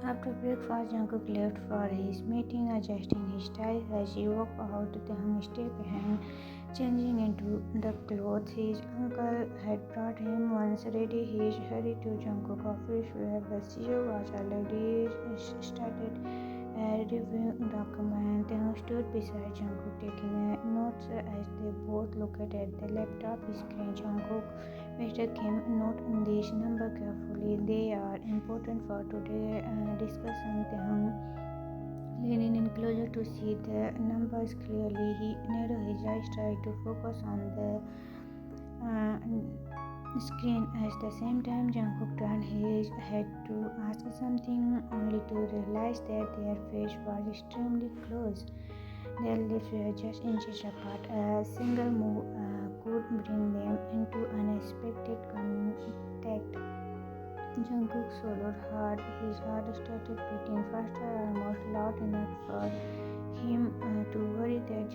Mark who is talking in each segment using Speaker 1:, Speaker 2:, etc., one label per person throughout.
Speaker 1: After breakfast, Jungkook left for his meeting, adjusting his style as he walked out. Taehyung stayed behind, changing into the clothes his uncle had brought him. Once ready, he hurried to Jungkook's office where the CEO was already started reviewing documents. Taehyung stood beside Jungkook, taking notes as they both looked at the laptop screen. Jungkook Mr. Kim, note these numbers carefully. They are important for today's discussion. Taehyung leaning in closer to see the numbers clearly. He narrowed his eyes, trying to focus on the screen. At the same time, Jungkook turned his head to ask something, only to realize that their face was extremely close. Their lips were just inches apart. A single move could bring them into unexpected contact. Jungkook swallowed hard. His heart started beating faster, almost loud enough for him to worry that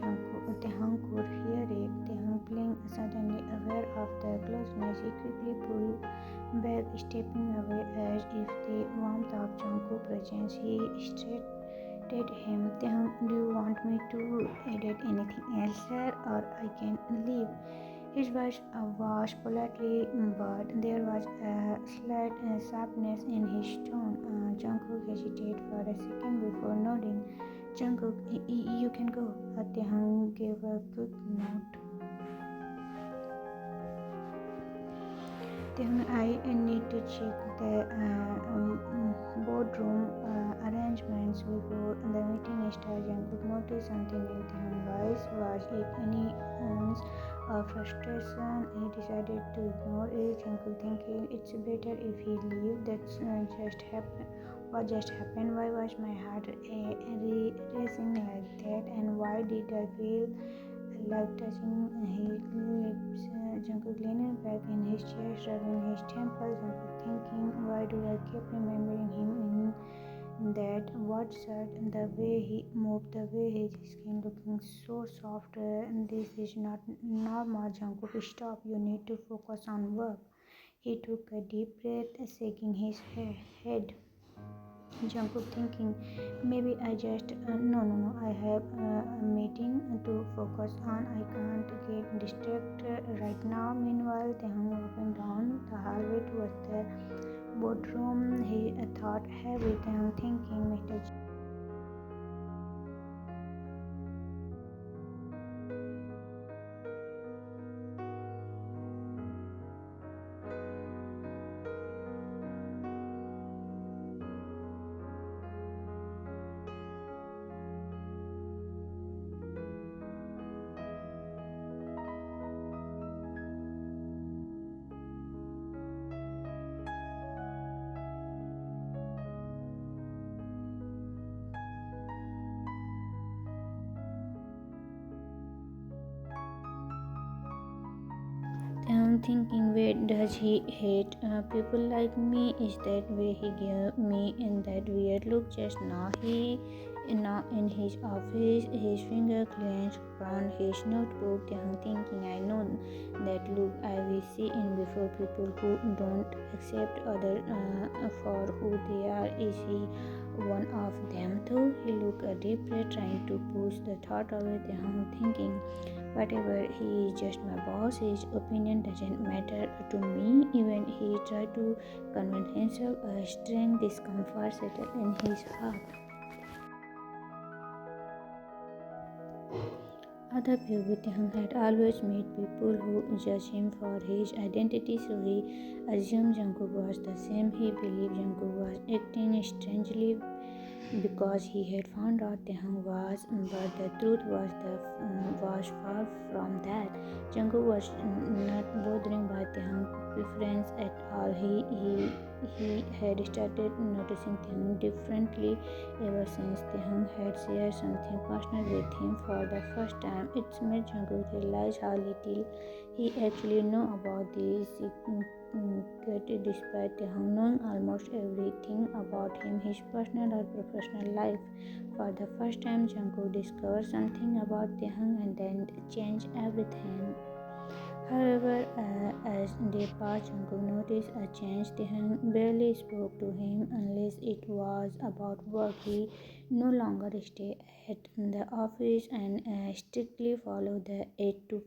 Speaker 1: Taehyung could hear it. Taehyung blinked, suddenly aware of the closeness. He quickly pulled back, stepping away as if the warmth of Jungkook's presence. He stared at him. Taehyung, do you want me to edit anything else, sir, or I can leave? His voice was politely, but there was a slight sharpness in his tone. Jungkook hesitated for a second before nodding. Jungkook, you can go. Taehyung gave a quick nod. Then I need to check the boardroom arrangements before the meeting starts. Jungkook noticed something in Taehyung's voice. Was it any ounce of frustration? He decided to ignore it. Jungkook thinking it's better if he leaves. That's just happened. What just happened? Why was my heart racing like that? And why did I feel like touching his lips? Jungkook leaning back in his chair, rubbing his temples. Jungkook thinking, why do I keep remembering him in that white shirt? The way he moved, the way his skin looking so soft. This is not normal. Jungkook, stop. You need to focus on work. He took a deep breath, shaking his head. Jungkook thinking, maybe I just no, I have a meeting to focus on. I can't get distracted right now. Meanwhile, Taehyung walking down the hallway towards the boardroom. He thought heavy. Taehyung thinking, Mr. I'm thinking, where does he hate people like me? Is that why he gave me in that weird look just now? He now in his office, his finger clenched around his notebook. I'm thinking, I know that look. I will see in before people who don't accept others for who they are. Is he one of them too? He looked a deep breath, trying to push the thought away. I'm thinking, whatever, he is just my boss. His opinion doesn't matter to me. Even he tried to convince himself. A strange discomfort settled in his heart. Other Taehyung had always met people who judged him for his identity, so he assumed Jungkook was the same. He believed Jungkook was acting strangely because he had found out Taehyung was, but the truth was far from that. Jungkook was not bothered by Taehyung's preference at all. He had started noticing Taehyung differently ever since Taehyung had shared something personal with him for the first time. It made Jungkook realize how little he actually knew about this secret, despite Taehyung knowing almost everything about him, his personal or professional life. For the first time, Jungkook discovered something about Taehyung and then changed everything. However, as they passed, Jungkook noticed a change. Taehyung barely spoke to him unless it was about work. He no longer stayed at the office and strictly followed the 8 to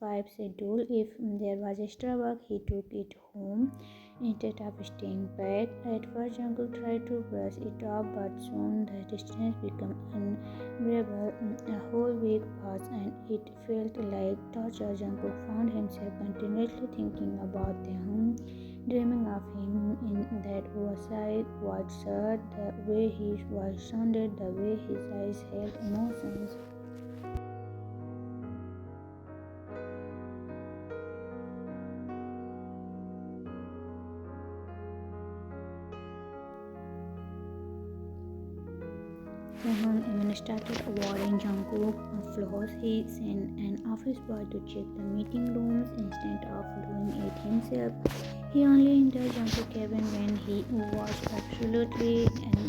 Speaker 1: 5 schedule. If there was extra work, he took it home instead of staying back. At first, Jungkook tried to brush it off, but soon the distance became unbearable. A whole week passed, and it felt like torture. Jungkook found himself continuously thinking about Taehyung, dreaming of him in that oversized white shirt, the way his voice sounded, the way his eyes held emotions. Taehyung even started avoiding Jungkook's flaws. He sent an office boy to check the meeting rooms instead of doing it himself. He only entered Jungkook's cabin when he was absolutely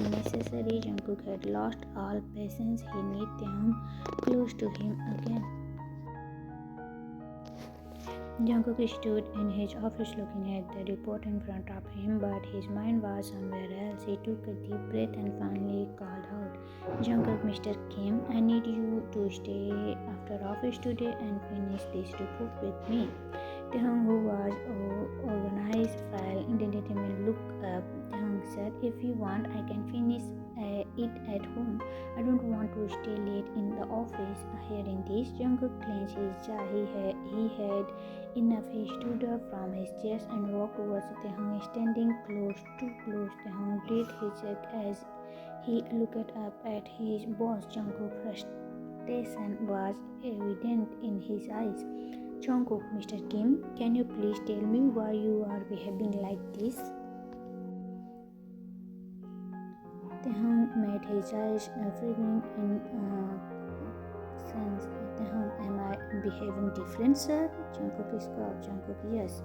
Speaker 1: necessary. Jungkook had lost all patience. He needed Taehyung close to him again. Jungkook stood in his office looking at the report in front of him, but his mind was somewhere else. He took a deep breath and finally called out, Jungkook, Mr. Kim, I need you to stay after office today and finish this report with me. Taehyung, who was organized file, didn't even look up. Taehyung said, if you want, I can finish it at home. I don't want to stay late in the office. Hearing this, Jungkook clenched his jaw. He had enough. He stood up from his chair and walked towards Taehyung, standing too close. Taehyung breathed his cheek as he looked up at his boss. Jungkook's frustration was evident in his eyes. Jungkook, Mr. Kim, can you please tell me why you are behaving like this? Taehyung made his eyes flickering in sense. Taehyung, am I behaving different, sir? Jungkook scoffed. Jungkook, yes.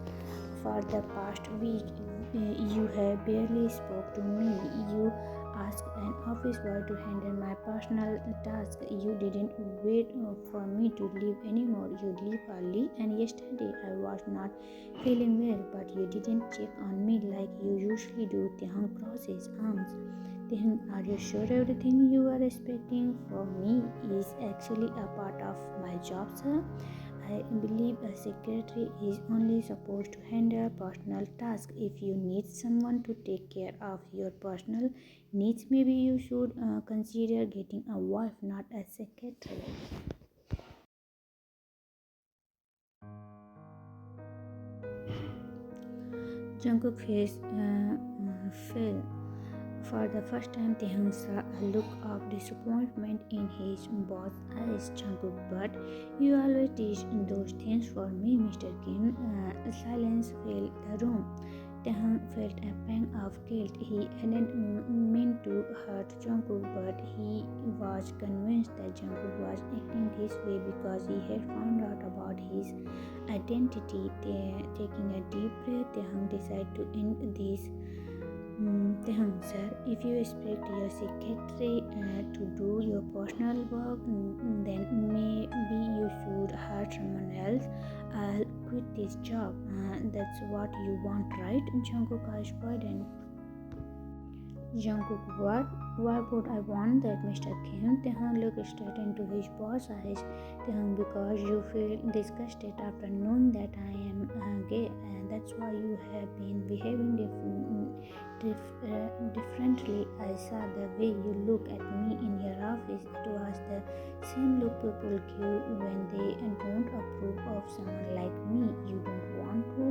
Speaker 1: For the past week, you have barely spoke to me. You asked an office boy to handle my personal tasks. You didn't wait for me to leave anymore. You leave early, and yesterday I was not feeling well, but you didn't check on me like you usually do. Taehyung crossed his arms. Taehyung, are you sure everything you are expecting from me is actually a part of my job, sir? I believe a secretary is only supposed to handle personal tasks. If you need someone to take care of your personal needs, maybe you should consider getting a wife, not a secretary. Jungkook's face fell. For the first time, Taehyung saw a look of disappointment in his boss's eyes. Jungkook, but you always teach those things for me, Mr. Kim. Silence filled the room. Taehyung felt a pang of guilt. He hadn't meant to hurt Jungkook, but he was convinced that Jungkook was acting this way because he had found out about his identity. Taking a deep breath, Taehyung decided to end this. Taehyung, sir, if you expect your secretary to do your personal work, then maybe you should hire someone else. I'll quit this job. That's what you want, right? Jungkook asked widened. Jungkook, what? Why would I want that, Mr. Kim? Taehyung looked straight into his boss's eyes. Taehyung, because you feel disgusted after knowing that I am gay, and that's why you have been behaving differently. I saw the way you look at me in your office. It was the same look people give when they don't approve of someone like me. You don't want to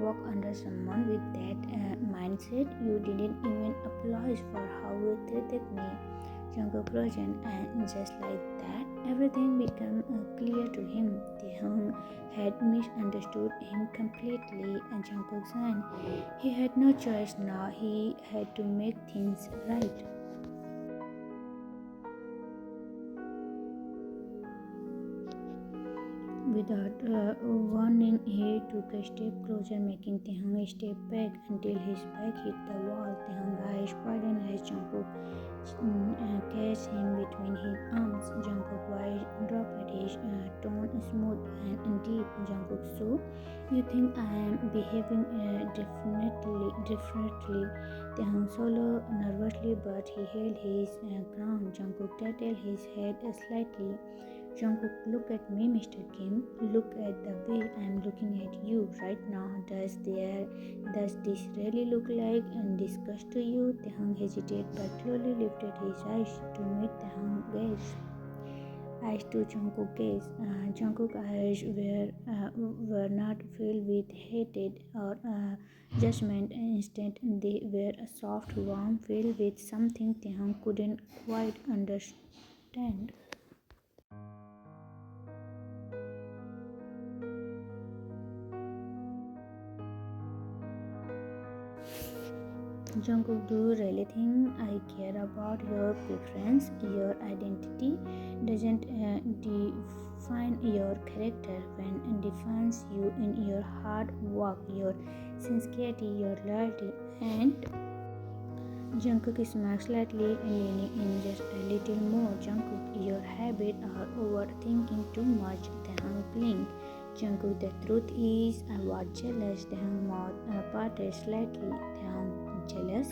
Speaker 1: work under someone with that mindset. You didn't even apologize for how you treated me. Jungkook frozen, and just like that, everything became clear to him. Taehyung had misunderstood him completely, and Jungkook said he had no choice now. He had to make things right. Without warning, he took a step closer, making Taehyung step back until his back hit the wall. Taehyung's eyes widened as Jungkook catch him between his arms. Jungkook's voice dropped, his tone smooth and deep. Jungkook, so you think I am behaving differently? Taehyung swallowed nervously, but he held his ground. Jungkook tilted his head slightly. Jungkook, look at me, Mr. Kim. Look at the way I'm looking at you right now. Does this really look like disgust to you? Taehyung hesitated but slowly lifted his eyes to meet Taehyung's gaze. Eyes to Jungkook's gaze. Jungkook's eyes were not filled with hatred or judgment. Instead, they were a soft, warm, filled with something Taehyung couldn't quite understand. Jungkook, do you really think I care about your preference? Your identity doesn't define your character when it defines you in your hard work, your sincerity, your loyalty, and Jungkook smiled slightly, leaning in just a little more. Jungkook, your habit are overthinking too much. Taehyung blinked. Jungkook, the truth is, I was jealous. Taehyung mouth parted slightly. Taehyung, jealous?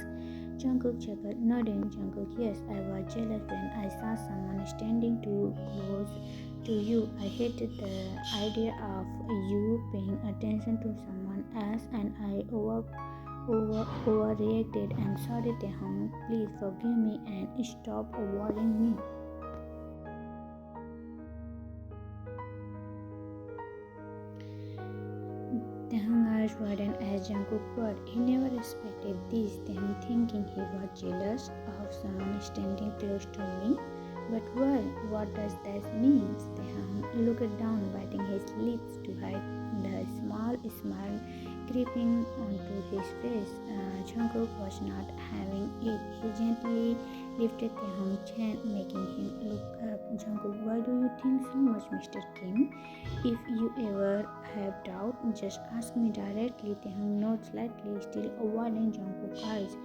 Speaker 1: Jungkook chuckled, nodding. Jungkook, yes, I was jealous when I saw someone standing too close to you. I hated the idea of you paying attention to someone else, and I overreacted. I'm sorry, Taehyung. Please forgive me and stop avoiding me. Taehyung's eyes widened as Jungkook purred. He never expected this. Taehyung thinking he was jealous of someone standing close to me. But why? What does that mean? Taehyung looked down, biting his lips to hide the small smile creeping onto his face. Jungkook was not having it. He gently lifted Taehyung's chin, making him look up. Jungkook, why do you think so much, Mr. Kim? If you ever have doubt, just ask me directly. Taehyung nodded slightly, still avoiding Jungkook's eyes.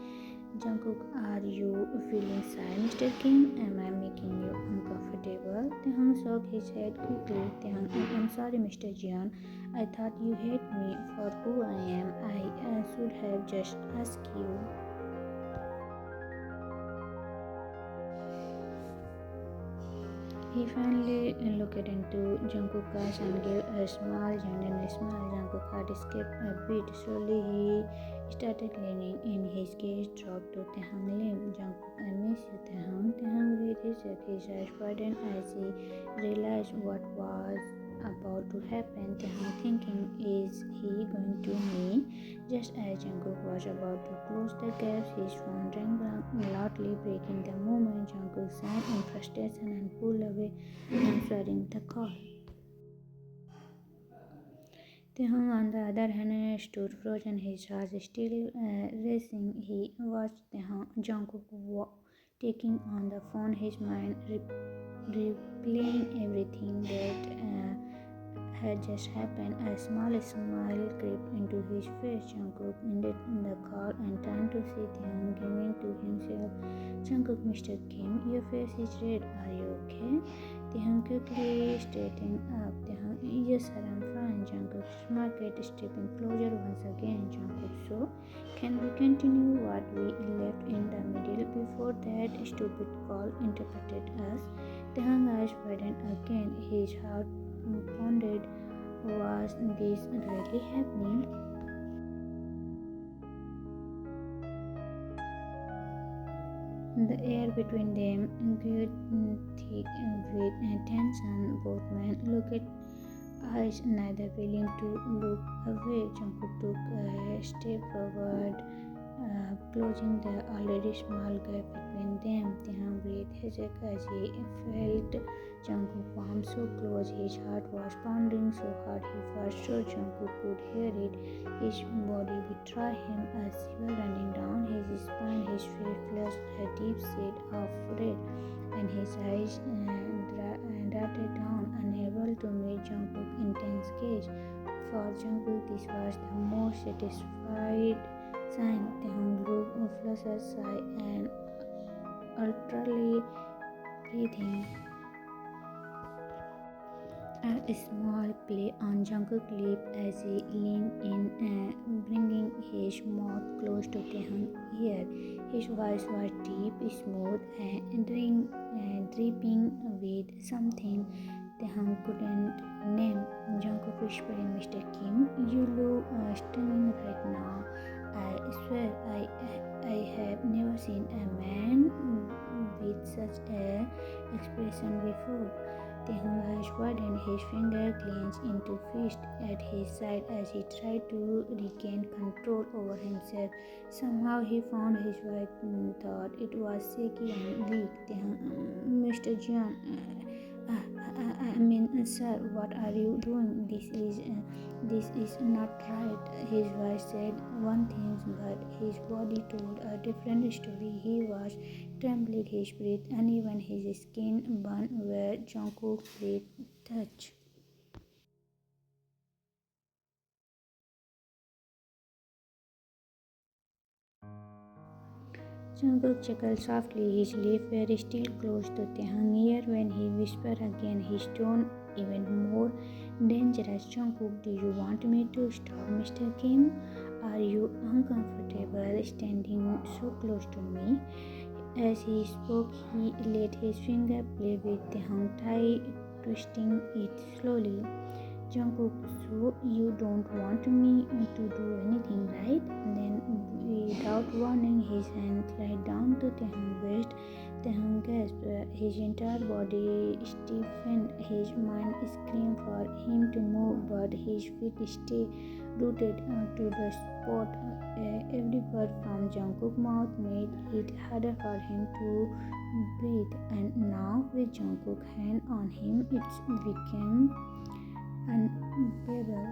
Speaker 1: Jungkook, are you feeling shy, Mr. Kim? Am I making you uncomfortable? Taehyung shook his head quickly. Taehyung, I'm sorry, Mr. Jeon. I thought you hate me for who I am. I should have just asked you. He finally looked into Jungkook's eyes and gave a small, genuine smile. Jungkook's heart skipped a beat. Slowly, he started leaning in. His gaze dropped to Taehyung's limb. Jungkook, I miss you, Taehyung. Taehyung breathed his eyes widened as he realized what was about to happen. Taehyung thinking, is he going to me? Just as Jungkook was about to close the gap, his phone rang loudly, breaking the moment. Jungkook sighed in frustration and pulled away, answering the call. Taehyung, on the other hand, stood frozen, his heart still racing. He watched Jungkook taking on the phone, his mind replaying everything that had just happened. A small smile crept into his face. Jungkook ended the call and turned to see Taehyung giving to himself. Jungkook, Mr. Kim, your face is red. Are you okay? Taehyung quickly straightened up. Taehyung, yes sir, I'm fine. Jungkook smirked, stepping closer once again. Jungkook, so can we continue what we left in the middle before that stupid call interrupted us? Taehyung's eyes widened again. His heart pounded. Was this really happening? The air between them grew thick with tension. Both men looked eyes, neither willing to look away. Jungkook took a step forward, closing the already small gap between them. Taehyung breathed hesic as he felt Jungkook's palm so close. His heart was pounding so hard he was sure Jungkook could hear it. His body betrayed him, a shiver running down his spine. His face flushed a deep shade of red and his eyes darted down, unable to meet Jungkook's intense gaze. For Jungkook, this was the most satisfied sign. Taehyung looked flustered and utterly breathing. A small play on Jungkook's lip as he leaned in, bringing his mouth close to Taehyung's ear. His voice was deep, smooth, and dripping with something Taehyung couldn't name. Jungkook whispering, "Mr. Kim, you look stunning right now. I swear I have never seen a man with such a expression before." Taehyung has widened, his finger clenched into fist at his side as he tried to regain control over himself. Somehow he found his voice, thought it was shaky and weak. Taehyung, "Mr. Jian, sir, what are you doing? This is not right." His voice said one thing, but his body told a different story. He was trembling, his breath uneven, his skin burned where Jungkook's breath touched. Jungkook chuckled softly, his lips were still close to Taehyung's ear when he whispered again, his tone even more dangerous. "Jungkook, do you want me to stop, Mr. Kim? Are you uncomfortable standing so close to me?" As he spoke, he let his finger play with Taehyung's thigh, twisting it slowly. "Jungkook, so you don't want me to do anything, right?" Then, without warning, his hand slid down to Taehyung's waist. Taehyung gasped. His entire body stiffened. His mind screamed for him to move, but his feet stayed rooted to the spot. Every word from Jungkook's mouth made it harder for him to breathe. And now, with Jungkook's hand on him, it became unbearable.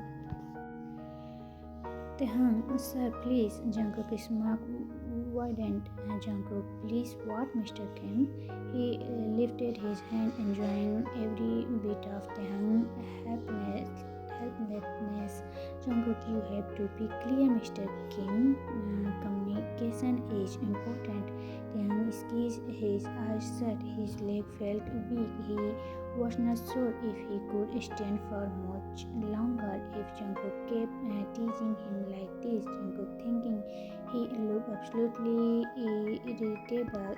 Speaker 1: "Taehyung, sir, please." Jungkook's mouth widened. "Jungkook, please what, Mr. Kim?" He lifted his hand, enjoying every bit of Taehyung's helplessness. "Jungkook, you have to be clear, Mr. Kim. Communication is important." Taehyung squeezed his eyes shut. His leg felt weak. He was not sure if he could stand for much longer if Jungkook kept teasing him like this. Jungkook thinking he looked absolutely irritable.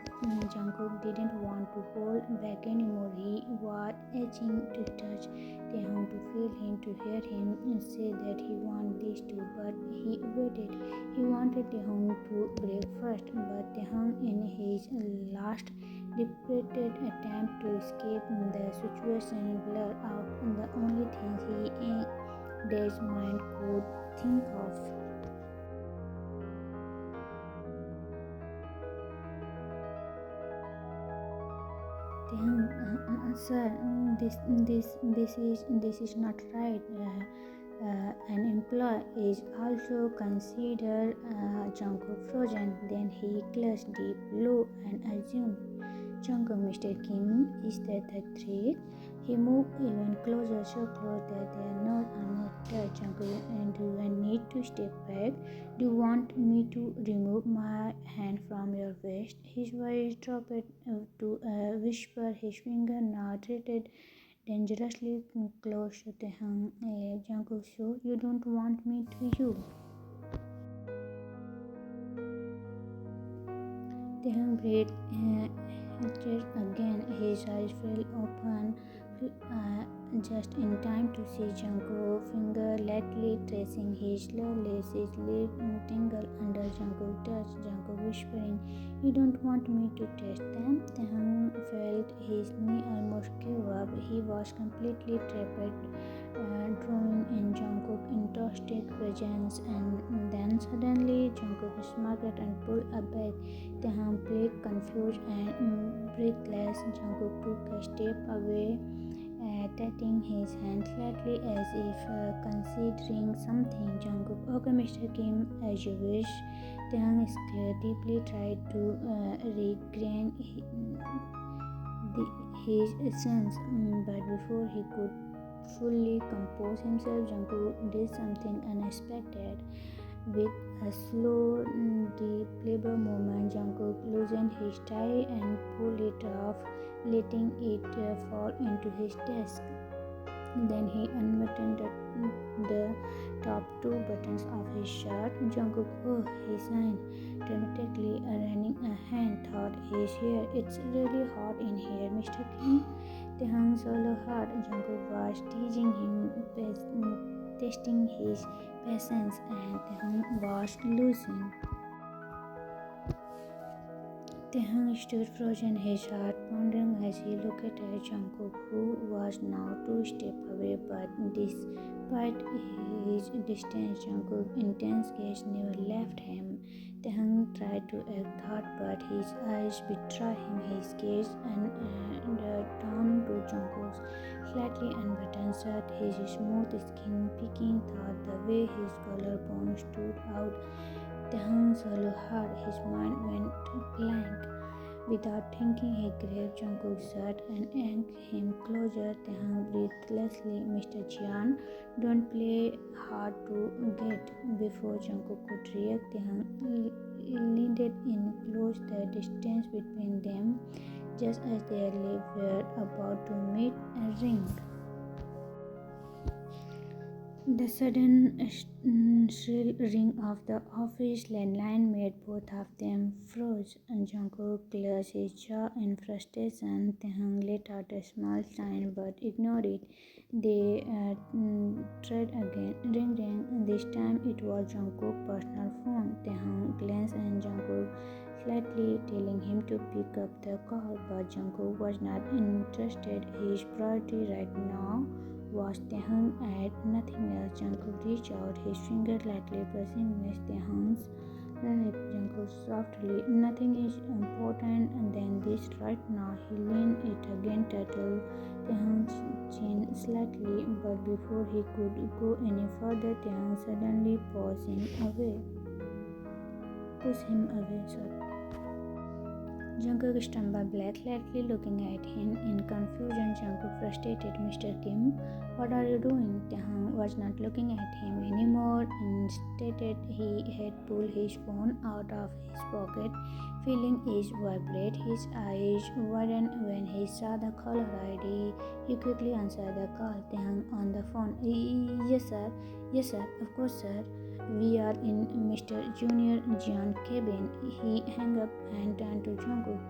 Speaker 1: Jungkook didn't want to hold back anymore. He was itching to touch Taehyung, to feel him, to hear him say that he wanted this too. But he waited. He wanted Taehyung to break first, but Taehyung, in his last desperate attempt to escape the situation, blurred out the only thing his mind could think of. "Sir, this is not right. An employee is also considered." Jungkook frozen. Then he clutched deep low and assumed, "Jungkook, Mr. Kim, is that the threat?" He moved even closer, so close that their nose almost touched. "Jungkook, do I need to step back? Do you want me to remove my hand from your waist?" His voice dropped to a whisper. His finger now drifted dangerously close to Taehyung. "Jungkook, so you don't want me to you?" Taehyung breathed again. His eyes fell open just in time to see Jungkook's finger lightly tracing his lower lips. His lips tingled under Jungkook's touch. Jungkook whispering, "You don't want me to touch them?" Taehyung felt his knee almost give up. He was completely trapped, drawing in Jungkook's intoxicated presence. And then suddenly Jungkook smirked and pulled a back. Taehyung played confused and breathless. Jungkook took a step away, tatting his hand slightly as if considering something. Jungkook, "Okay, Mr. Kim, as you wish." Taehyung scared deeply, tried to regain his sense. But before he could fully compose himself, Jungkook did something unexpected. With a slow, deep labor movement, Jungkook loosened his tie and pulled it off, letting it fall into his desk. Then he unbuttoned the top two buttons of his shirt. Jungkook, oh, he sighed dramatically, running a hand thought his hair. It's really hot in here, Mr. Kim. Taehyung swallowed hard. Jungkook was teasing him, testing his patience, and Taehyung was losing. Taehyung stood frozen, his heart pounding as he looked at Jungkook, who was now two steps away. But despite his distance, Jungkook's intense gaze never left him. Taehyung tried to act hard, but his eyes betrayed him. His gaze and down to Jungkook's slightly unbuttoned shirt, his smooth skin peeking through the way his collarbone stood out. Taehyung swallowed hard, his mind went blank. Without thinking, he grabbed Jungkook's shirt and yanked him closer. Taehyung breathlessly, Mr. Jian, don't play hard to get. Before Jungkook could react, Taehyung leaned in, closed the distance between them, just as their lips were about to meet a ring. The sudden shrill ring of the office landline made both of them freeze. Jungkook clenched his jaw in frustration. Taehyung let out a small sigh but ignored it. They tried again. Ring ring. This time it was Jungkook's personal phone. Taehyung glanced at Jungkook slightly, telling him to pick up the call, but Jungkook was not interested. His priority right now was Taehyung and nothing else. Jungkook reached out, his finger lightly brushing Miss Taehyung's lip. Jungkook softly, nothing is important than this right now. He leaned it again, turtled Taehyung's chin slightly, but before he could go any further, Taehyung suddenly pushed him away. Jungkook stumbled back, slightly looking at him in confusion. Jungkook frustrated, Mr. Kim, what are you doing? Taehyung was not looking at him anymore. Instead, he had pulled his phone out of his pocket, feeling it vibrate. His eyes widened when he saw the caller ID. He quickly answered the call. Taehyung on the phone. Yes, sir. Yes, sir. Of course, sir. We are in Mr. Junior Jian cabin. He hung up and turned to Jungkook.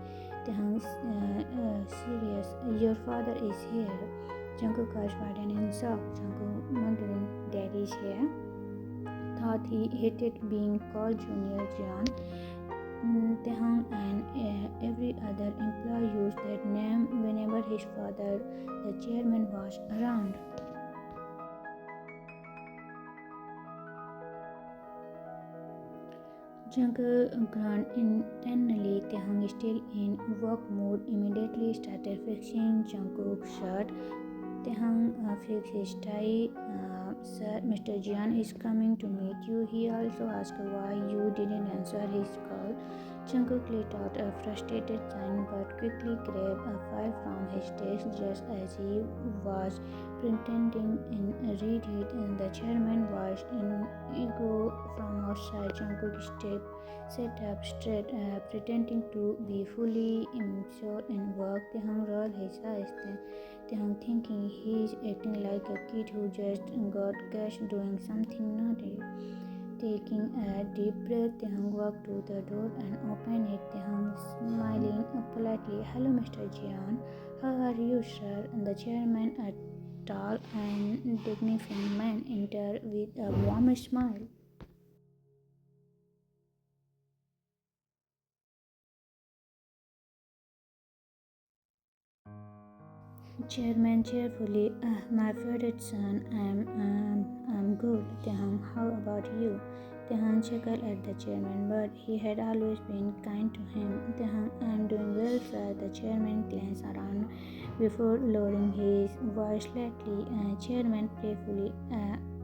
Speaker 1: Taehyung, serious. Your father is here. Jungkook was widened in shock. Jungkook wondering, Daddy's here? Thought he hated being called Junior Jian. Taehyung and every other employee used that name whenever his father, the chairman, was around. Jungkook groaned internally. Taehyung, still in work mood, immediately started fixing Jungkook's shirt. Taehyung fixed his tie. Sir, Mr. Jian is coming to meet you. He also asked why you didn't answer his call. Jungkook let out a frustrated sign but quickly grabbed a file from his desk just as he was pretending and read it. And the chairman was in ego from outside. Jungkook sat up straight, pretending to be fully immersed in work. Taehyung rolled his eyes. Taehyung thinking he's acting like a kid who just got caught doing something naughty. Taking a deep breath, Taehyung walked to the door and opened it. Taehyung smiling politely. Hello, Mr. Jian. How are you, sir? And the chairman, a tall and dignified man, entered with a warm smile. Chairman cheerfully, my favorite son, I'm good. Taehyung, how about you? Taehyung chuckled at the chairman, but he had always been kind to him. Taehyung, I'm doing well, sir. The chairman glanced around before lowering his voice slightly. Chairman playfully,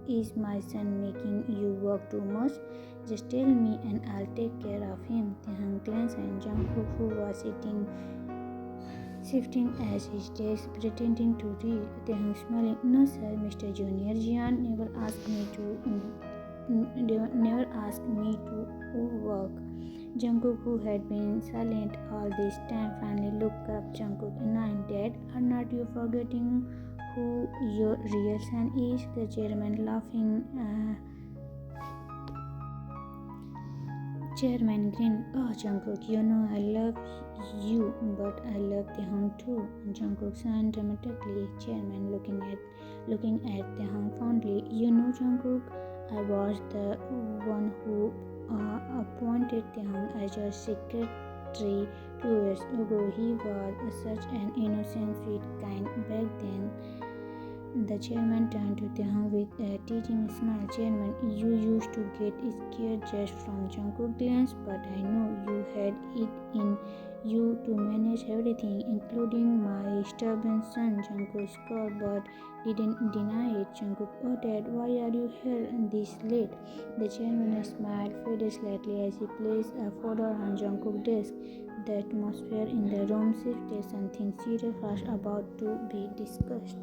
Speaker 1: is my son making you work too much? Just tell me and I'll take care of him. Taehyung glanced at Jungkook, who was shifting at his desk, pretending to read. Taehyung smiling. No, sir, Mr. Junior. Jian never asked me to work. Jungkook, who had been silent all this time, finally looked up. Jungkook, 9, Dad, are not you forgetting who your real son is? The chairman laughing. Chairman grinned. Oh, Jungkook, you know I love you, but I love Taehyung too. Jungkook sighed dramatically. Chairman looking at Taehyung fondly. You know, Jungkook, I was the one who appointed Taehyung as your secretary 2 years ago. He was such an innocent, sweet kind back then. The chairman turned to Taehyung with a teasing smile. Chairman, you used to get scared just from Jungkook's glance, but I know you had it in you to manage everything, including my stubborn son. Jungkook scored but didn't deny it. Jungkook, oh Dad, why are you here this late? The chairman smiled, faded slightly as he placed a folder on Jungkook's desk. The atmosphere in the room shifted. Something serious was about to be discussed.